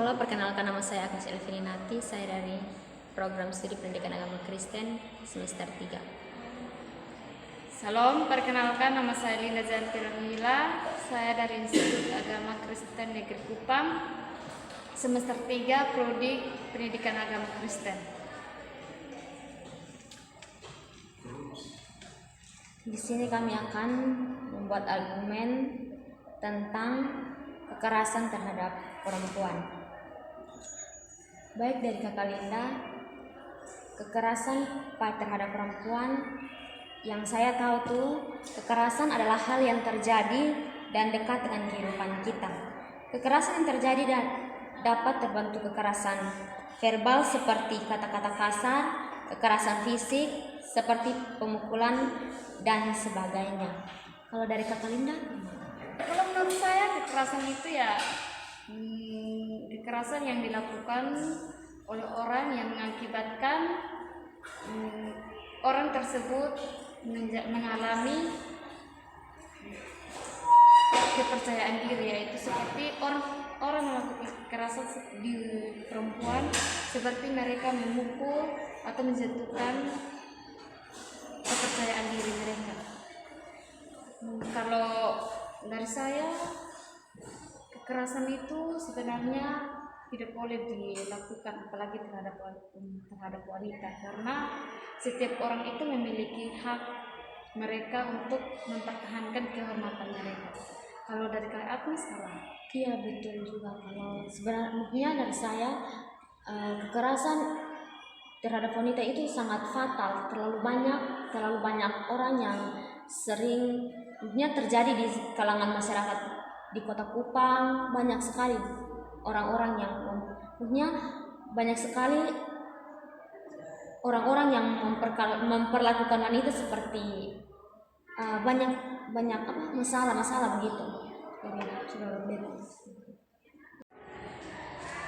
Halo, perkenalkan nama saya Agnes Elvininati. Saya dari program studi pendidikan agama Kristen semester 3. Salam, perkenalkan nama saya Linda Jantil Mila. Saya dari Institut Agama Kristen Negeri Kupang semester 3 prodi Pendidikan Agama Kristen. Di sini kami akan membuat argumen tentang kekerasan terhadap perempuan. Baik dari Kakak Linda, kekerasan terhadap perempuan yang saya tahu tuh, kekerasan adalah hal yang terjadi dan dekat dengan kehidupan kita. Kekerasan yang terjadi dan dapat terbentuk kekerasan verbal seperti kata-kata kasar, kekerasan fisik seperti pemukulan dan sebagainya. Kalau dari Kakak Linda? Kalau menurut saya kekerasan itu ya kekerasan yang dilakukan oleh orang yang mengakibatkan orang tersebut mengalami kepercayaan diri, yaitu seperti orang melakukan kekerasan di perempuan seperti mereka memukul atau menjatuhkan kepercayaan diri mereka. Kalau dari saya, kekerasan itu sebenarnya tidak boleh dilakukan apalagi terhadap wanita, karena setiap orang itu memiliki hak mereka untuk mempertahankan kehormatan mereka. Kalau dari Kak Agnes salah? Iya, betul juga. Kalau sebenarnya dari saya, kekerasan terhadap wanita itu sangat fatal. Terlalu banyak orang yang sering terjadi di kalangan masyarakat di Kota Kupang. Banyak sekali orang-orang yang banyak sekali orang-orang yang memperlakukan wanita seperti banyak masalah begitu.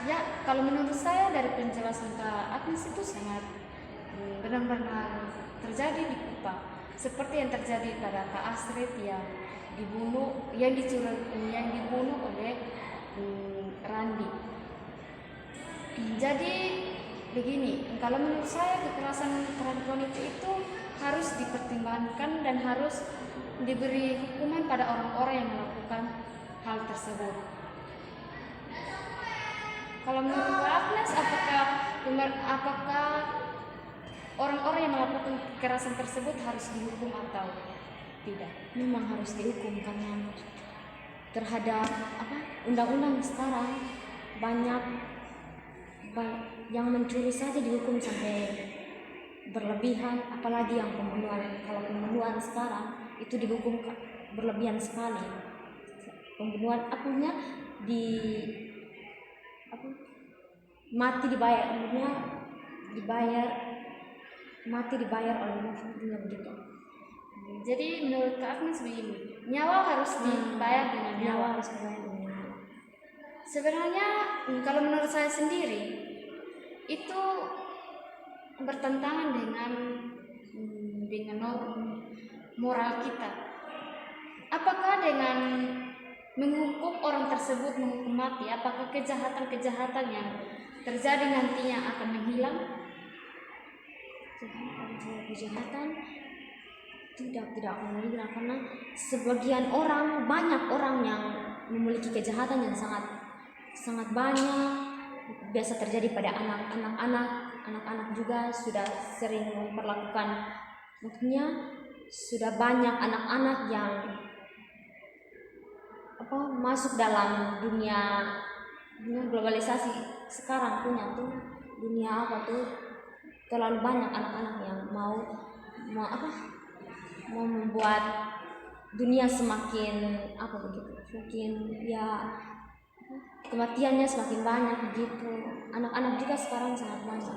Ya, kalau menurut saya dari penjelasan Kak Agnes itu sangat benar-benar terjadi di Kupang, seperti yang terjadi pada Kak Astrid yang dibunuh oleh Randi. Jadi begini, kalau menurut saya kekerasan terhadap wanita itu harus dipertimbangkan dan harus diberi hukuman pada orang-orang yang melakukan hal tersebut. Kalau menurut Kak Agnes, apakah orang-orang yang melakukan kekerasan tersebut harus dihukum atau tidak? Memang harus dihukum, karena terhadap undang-undang sekarang banyak yang mencuri saja dihukum sampai berlebihan, apalagi yang pembunuhan. Kalau pembunuhan sekarang itu dihukum berlebihan sekali. Pembunuhan mati dibayar oleh maksudnya begitu. Jadi menurut Kak Agnes begini, nyawa harus dibayar dengan nyawa. Sebenarnya kalau menurut saya sendiri itu bertentangan dengan moral kita. Apakah dengan menghukum orang tersebut, menghukum mati, apakah kejahatan-kejahatan yang terjadi nantinya akan menghilang? Kejahatan tidak akan menghilang, karena banyak orang yang memiliki kejahatan yang sangat banyak. Biasa terjadi pada anak-anak juga sudah sering memperlakukan, sudah banyak anak-anak yang masuk dalam dunia globalisasi sekarang terlalu banyak anak-anak yang mau membuat dunia semakin kematiannya semakin banyak begitu. Anak-anak juga sekarang sangat banyak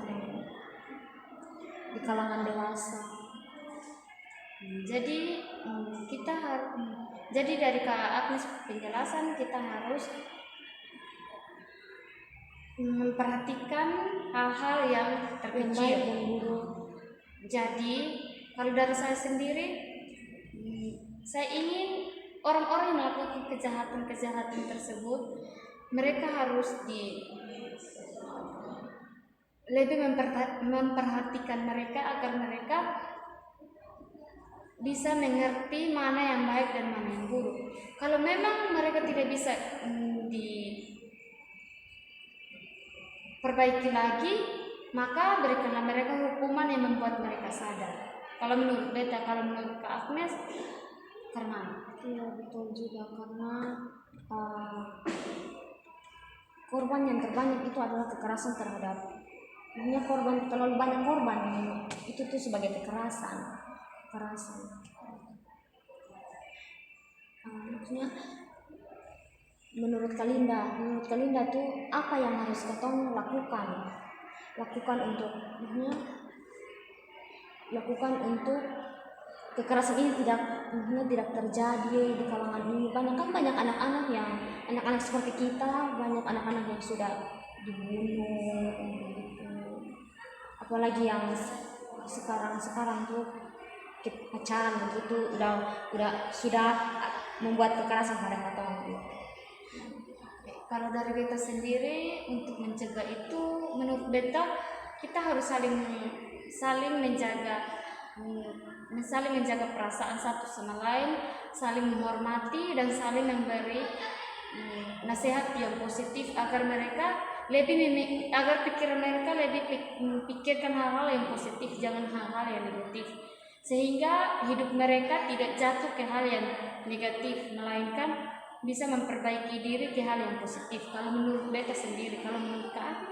di kalangan dewasa. Jadi dari Kak Agnes penjelasan, kita harus memperhatikan hal-hal yang terkecil dan buruk. Jadi kalau dari saya sendiri, saya ingin orang-orang yang melakukan kejahatan tersebut, mereka harus lebih memperhatikan mereka agar mereka bisa mengerti mana yang baik dan mana yang buruk. Kalau memang mereka tidak bisa diperbaiki lagi, maka berikanlah mereka hukuman yang membuat mereka sadar. Kalau menurut beta, kalau menurut Kak Agnes, karena Iya betul juga, karena korban yang terbanyak itu adalah kekerasan terhadap, maksudnya korban, terlalu banyak korban itu tuh sebagai kekerasan. Maksudnya menurut Kalinda tuh apa yang harus ketong lakukan untuk, maksudnya lakukan untuk kekerasan ini tidak terjadi di kalangan ini. Banyak anak-anak seperti kita, banyak anak-anak yang sudah dibunuh gitu. Apalagi yang sekarang tuh pacaran begitu sudah membuat kekerasan pada katong gitu. Kalau dari beta sendiri, untuk mencegah itu menurut beta kita harus saling menjaga perasaan satu sama lain, saling menghormati dan saling memberi nasihat yang positif agar pikiran mereka lebih pikirkan hal-hal yang positif, jangan hal-hal yang negatif, sehingga hidup mereka tidak jatuh ke hal yang negatif, melainkan bisa memperbaiki diri ke hal yang positif. Kalau menurut beta sendiri, kalau menurut Kak?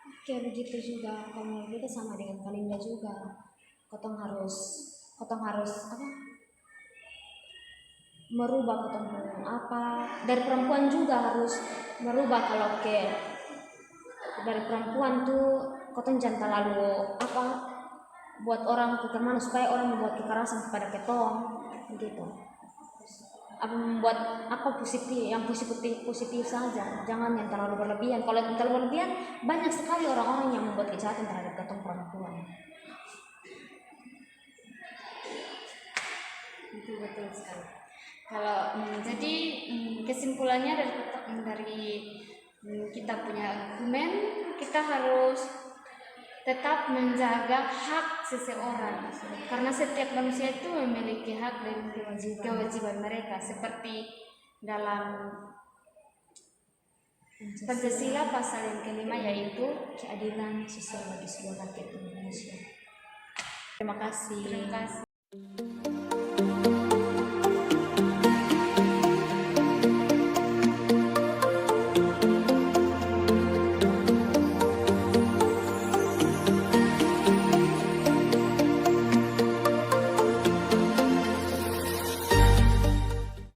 Oke, begitu juga. Kalau menurut beta sama dengan Kalinda juga. Kotong harus merubah dari perempuan juga harus merubah. Kalau dari perempuan tuh kotong jangan terlalu buat orang kekerasan, supaya orang membuat kekerasan kepada ketong gitu. Membuat positif saja, jangan yang terlalu berlebihan. Kalau yang terlalu berlebihan, banyak sekali orang-orang yang membuat kejahatan terhadap ketong perempuan. Betul sekali. Kalau jadi kesimpulannya dari kita punya argumen, kita harus tetap menjaga hak seseorang, karena setiap manusia itu memiliki hak dan kewajiban mereka, seperti dalam Pancasila pasal yang kelima, yaitu keadilan sosial bagi seluruh rakyat Indonesia. Terima kasih.